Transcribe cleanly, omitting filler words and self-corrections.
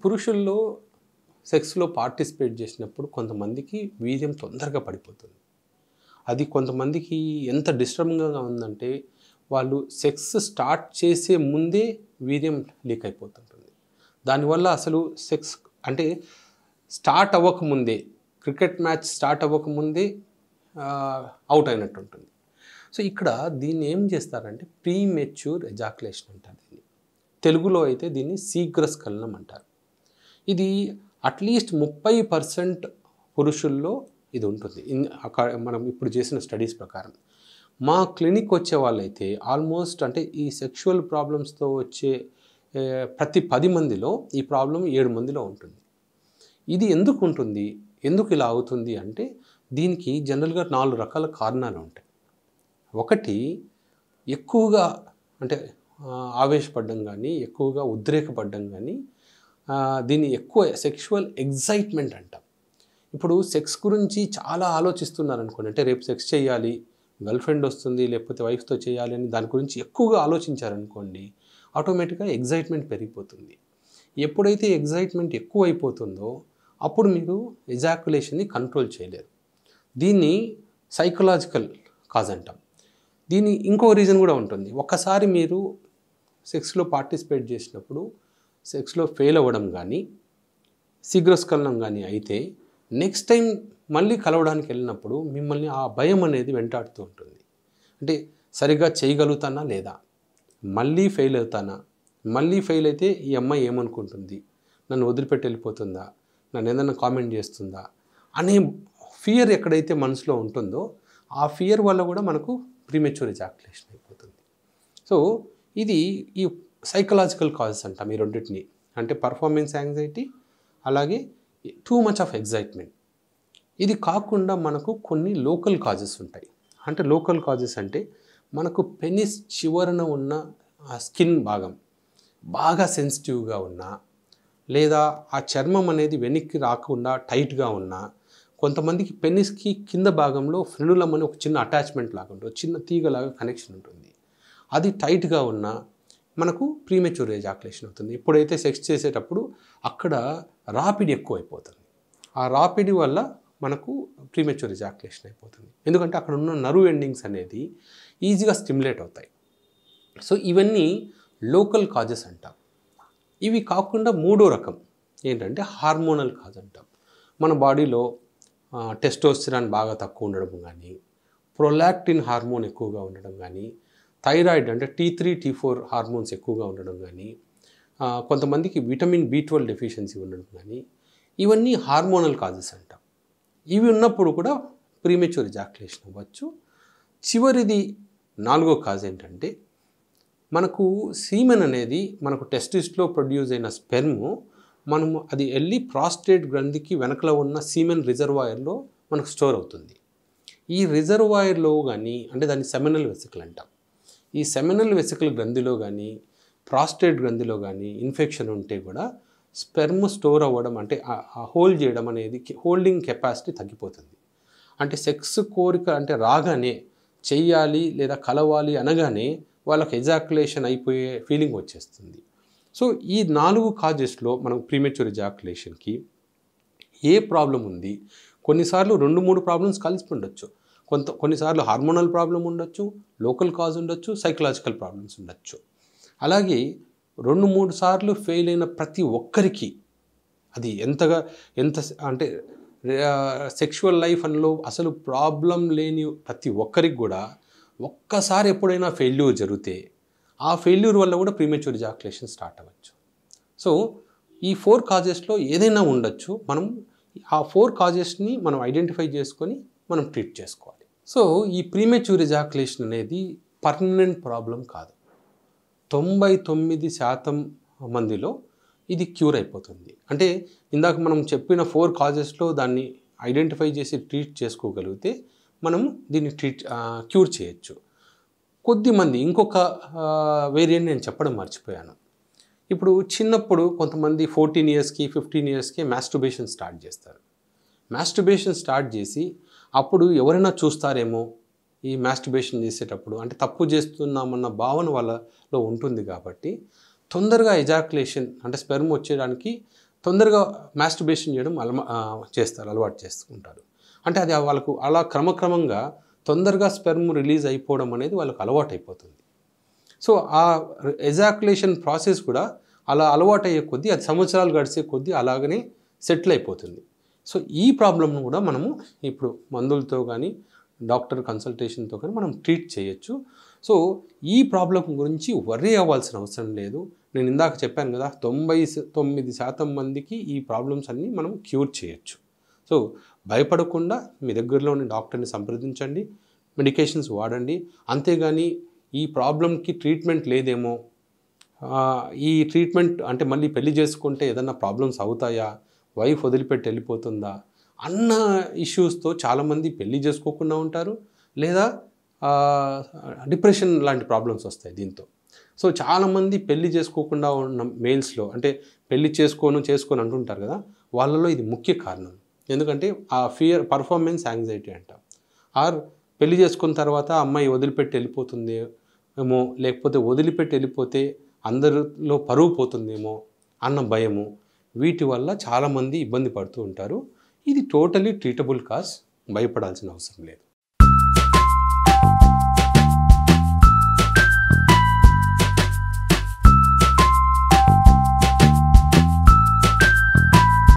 పురుషుల్లో సెక్స్లో పార్టిసిపేట్ చేసినప్పుడు కొంతమందికి వీర్యం తొందరగా పడిపోతుంది. అది కొంతమందికి ఎంత డిస్టర్బింగ్గా ఉందంటే వాళ్ళు సెక్స్ స్టార్ట్ చేసే ముందే వీర్యం లీక్ అయిపోతుంటుంది. దానివల్ల అసలు సెక్స్ అంటే స్టార్ట్ అవ్వకముందే, క్రికెట్ మ్యాచ్ స్టార్ట్ అవ్వకముందే అవుట్ అయినట్టు ఉంటుంది. సో ఇక్కడ దీన్ని ఏం చేస్తారంటే ప్రీమెచ్యూర్ ఎజాక్యులేషన్ అంటారు. దీన్ని తెలుగులో అయితే దీన్ని శీఘ్రస్ఖలనం అంటారు. ఇది అట్లీస్ట్ 30% పురుషుల్లో ఇది ఉంటుంది. మనం ఇప్పుడు చేసిన స్టడీస్ ప్రకారం మా క్లినిక్ వచ్చే వాళ్ళైతే ఆల్మోస్ట్ అంటే ఈ సెక్షువల్ ప్రాబ్లమ్స్తో వచ్చే ప్రతి 10 మందిలో ఈ ప్రాబ్లం 7 మందిలో ఉంటుంది. ఇది ఎందుకు ఉంటుంది, ఎందుకు ఇలా అవుతుంది అంటే దీనికి జనరల్గా 4 రకాల కారణాలు ఉంటాయి. ఒకటి, ఎక్కువగా అంటే ఆవేశపడడం కానీ, ఎక్కువగా ఉద్రేకపడడం కానీ, దీన్ని ఎక్కువ సెక్షువల్ ఎగ్జైట్మెంట్ అంటాం. ఇప్పుడు సెక్స్ గురించి చాలా ఆలోచిస్తున్నారు అనుకోండి, అంటే రేపు సెక్స్ చేయాలి, గర్ల్ ఫ్రెండ్ వస్తుంది లేకపోతే వైఫ్తో చేయాలి అని దాని గురించి ఎక్కువగా ఆలోచించారనుకోండి, ఆటోమేటిక్గా ఎగ్జైట్మెంట్ పెరిగిపోతుంది. ఎప్పుడైతే ఎగ్జైట్మెంట్ ఎక్కువ అయిపోతుందో అప్పుడు మీరు ఎజాక్యులేషన్ని కంట్రోల్ చేయలేరు. దీన్ని సైకలాజికల్ కాజ్ అంటాం. దీని ఇంకో రీజన్ కూడా ఉంటుంది. ఒక్కసారి మీరు సెక్స్లో పార్టిసిపేట్ చేసినప్పుడు సెక్స్లో ఫెయిల్ అవ్వడం కానీ, శీఘ్రస్ఖలనం కానీ అయితే నెక్స్ట్ టైం మళ్ళీ కలవడానికి వెళ్ళినప్పుడు మిమ్మల్ని ఆ భయం అనేది వెంటాడుతూ ఉంటుంది. అంటే సరిగ్గా చేయగలుగుతానా లేదా, మళ్ళీ ఫెయిల్ అవుతానా, మళ్ళీ ఫెయిల్ అయితే ఈ అమ్మాయి ఏమనుకుంటుంది, నన్ను వదిలిపెట్టి వెళ్ళిపోతుందా, నన్ను ఏదైనా కామెంట్ చేస్తుందా అనే ఫియర్ ఎక్కడైతే మనసులో ఉంటుందో ఆ ఫియర్ వల్ల కూడా మనకు ప్రీమెచ్యూర్ ఎజాక్యులేషన్ అయిపోతుంది. సో ఇది ఈ సైకలాజికల్ కాజెస్ అంటాం ఈ రెండింటిని. అంటే పర్ఫార్మెన్స్ యాంగ్జైటీ, అలాగే టూ మచ్ ఆఫ్ ఎగ్జైట్మెంట్. ఇది కాకుండా మనకు కొన్ని లోకల్ కాజెస్ ఉంటాయి. అంటే లోకల్ కాజెస్ అంటే మనకు పెనిస్ చివరన ఉన్న స్కిన్ భాగం బాగా సెన్సిటివ్గా ఉన్నా, లేదా ఆ చర్మం అనేది వెనక్కి రాకుండా టైట్గా ఉన్నా, కొంతమందికి పెనిస్కి కింద భాగంలో ఫ్రెనులం అని ఒక చిన్న అటాచ్మెంట్ లాగా ఉంటుంది, చిన్న తీగలాగా కనెక్షన్ ఉంటుంది, అది టైట్గా ఉన్నా మనకు ప్రీమెచ్యూర్ ఎజాక్యులేషన్ అవుతుంది. ఎప్పుడైతే సెక్స్ చేసేటప్పుడు అక్కడ రాపిడి ఎక్కువ అయిపోతుంది. ఆ రాపిడి వల్ల మనకు ప్రీమెచ్యూర్ ఎజాక్యులేషన్ అయిపోతుంది. ఎందుకంటే అక్కడ ఉన్న నర్వ్ ఎండింగ్స్ అనేది ఈజీగా స్టిమ్యులేట్ అవుతాయి. సో ఇవన్నీ లోకల్ కాజెస్ అంటాం. ఇవి కాకుండా మూడో రకం ఏంటంటే హార్మోనల్ కాజ్ అంటాం. మన బాడీలో టెస్టోస్టెరాన్ బాగా తక్కువ ఉండడం కానీ, ప్రొలాక్టిన్ హార్మోన్ ఎక్కువగా ఉండడం కానీ, థైరాయిడ్ అంటే T3, T4 హార్మోన్స్ ఎక్కువగా ఉండడం కానీ, కొంతమందికి విటమిన్ B12 డెఫిషియన్సీ ఉండడం కానీ, ఇవన్నీ హార్మోనల్ కాజెస్ అంటాం. ఇవి ఉన్నప్పుడు కూడా ప్రీమెచ్యూర్ ఎజాక్యులేషన్ అవ్వచ్చు. చివరిది 4వ కాజ్ ఏంటంటే మనకు సీమెన్ అనేది మనకు టెస్టిస్లో ప్రొడ్యూస్ అయిన స్పెర్మ్ మనము అది వెళ్ళి ప్రాస్టేట్ గ్రంథికి వెనకలో ఉన్న సీమెన్ రిజర్వాయర్లో మనకు స్టోర్ అవుతుంది. ఈ రిజర్వాయర్లో కానీ, అంటే దాన్ని సెమినల్ వెసికల్ అంటాం, ఈ సెమినల్ వెసికల్ గ్రంథిలో కానీ ప్రాస్టేట్ గ్రంథిలో కానీ ఇన్ఫెక్షన్ ఉంటే కూడా స్పెర్మ్ స్టోర్ అవ్వడం, అంటే హోల్డ్ చేయడం అనేది, హోల్డింగ్ కెపాసిటీ తగ్గిపోతుంది. అంటే సెక్స్ కోరిక అంటే రాగానే చెయ్యాలి లేదా కలవాలి అనగానే వాళ్ళకి ఎజాక్యులేషన్ అయిపోయే ఫీలింగ్ వచ్చేస్తుంది. సో ఈ 4 కాజెస్లో మనం ప్రీమెచ్యూర్ ఎజాక్యులేషన్కి ఏ ప్రాబ్లం ఉంది, కొన్నిసార్లు 2-3 ప్రాబ్లమ్స్ కలిసి ఉండొచ్చు, కొన్నిసార్లు హార్మోనల్ ప్రాబ్లం ఉండొచ్చు, లోకల్ కాజ్ ఉండొచ్చు, సైకలాజికల్ ప్రాబ్లమ్స్ ఉండొచ్చు. అలాగే 2-3 సార్లు ఫెయిల్ అయిన ప్రతి ఒక్కరికి, అది ఎంత అంటే సెక్షువల్ లైఫ్ అందులో అసలు ప్రాబ్లం లేని ప్రతి ఒక్కరికి కూడా ఒక్కసారి ఎప్పుడైనా ఫెయిల్యూర్ జరిగితే ఆ ఫెయిల్యూర్ వల్ల కూడా ప్రీమెచ్యూర్ ఎజాక్యులేషన్ స్టార్ట్ అవ్వచ్చు. సో ఈ 4 కాజెస్లో ఏదైనా ఉండొచ్చు. మనం ఆ 4 కాజెస్ని మనం ఐడెంటిఫై చేసుకొని మనం ట్రీట్ చేసుకోవాలి. సో ఈ ప్రీమెచ్యూర్ ఎజాక్యులేషన్ అనేది పర్మనెంట్ ప్రాబ్లం కాదు. 99% మందిలో ఇది క్యూర్ అయిపోతుంది. అంటే ఇందాక మనం చెప్పిన 4 కాజెస్లో దాన్ని ఐడెంటిఫై చేసి ట్రీట్ చేసుకోగలిగితే మనం దీన్ని క్యూర్ చేయొచ్చు. కొద్దిమంది ఇంకొక వేరియంట్ నేను చెప్పడం మర్చిపోయాను. ఇప్పుడు చిన్నప్పుడు కొంతమంది 14 ఇయర్స్కి 15 ఇయర్స్కి మాస్టర్బేషన్ స్టార్ట్ చేస్తారు. మాస్టర్బేషన్ స్టార్ట్ చేసి అప్పుడు ఎవరైనా చూస్తారేమో, ఈ మాస్టర్బేషన్ చేసేటప్పుడు అంటే తప్పు చేస్తున్నామన్న భావన వాళ్ళలో ఉంటుంది కాబట్టి తొందరగా ఎజాకులేషన్ అంటే స్పెర్మ్ వచ్చేయడానికి తొందరగా మాస్టర్బేషన్ చేయడం అలవాటు చేసుకుంటారు. అంటే అది వాళ్ళకు అలా క్రమక్రమంగా తొందరగా స్పెర్మ్ రిలీజ్ అయిపోవడం అనేది వాళ్ళకు అలవాటు అయిపోతుంది. సో ఆ ఎజాకులేషన్ ప్రాసెస్ కూడా అలా అలవాటు అయ్యే కొద్దీ అది సంవత్సరాలు గడిచే కొద్దీ అలాగనే సెటిల్ అయిపోతుంది. సో ఈ ప్రాబ్లమ్ను కూడా మనము ఇప్పుడు మందులతో కానీ డాక్టర్ కన్సల్టేషన్తో కానీ మనం ట్రీట్ చేయొచ్చు. సో ఈ ప్రాబ్లం గురించి వర్రీ అవ్వాల్సిన అవసరం లేదు. నేను ఇందాక చెప్పాను కదా 99% మందికి ఈ ప్రాబ్లమ్స్ అన్నీ మనం క్యూర్ చేయొచ్చు. సో భయపడకుండా మీ దగ్గరలోని డాక్టర్ని సంప్రదించండి, మెడికేషన్స్ వాడండి. అంతేగాని ఈ ప్రాబ్లంకి ట్రీట్మెంట్ లేదేమో, ఈ ట్రీట్మెంట్ అంటే మళ్ళీ పెళ్లి చేసుకుంటే ఏదన్నా ప్రాబ్లమ్స్ అవుతాయా, వైఫ్ వదిలిపెట్టి వెళ్ళిపోతుందా అన్న ఇష్యూస్తో చాలామంది పెళ్లి చేసుకోకుండా ఉంటారు, లేదా డిప్రెషన్ లాంటి ప్రాబ్లమ్స్ వస్తాయి దీంతో. సో చాలామంది పెళ్లి చేసుకోకుండా ఉన్న మేల్స్లో అంటే పెళ్లి చేసుకోను అంటుంటారు కదా, వాళ్ళలో ఇది ముఖ్య కారణం. ఎందుకంటే ఆ ఫియర్ పర్ఫార్మెన్స్ యాంగ్జైటీ అంట. ఆర్ పెళ్లి చేసుకున్న తర్వాత అమ్మాయి వదిలిపెట్టి వెళ్ళిపోతుంది ఏమో, లేకపోతే వదిలిపెట్టి వెళ్ళిపోతే అందరిలో పరువు పోతుందేమో అన్న భయము, వీటి వల్ల చాలామంది ఇబ్బంది పడుతూ ఉంటారు. ఇది టోటలీ ట్రీటబుల్ కాజ్, భయపడాల్సిన అవసరం లేదు.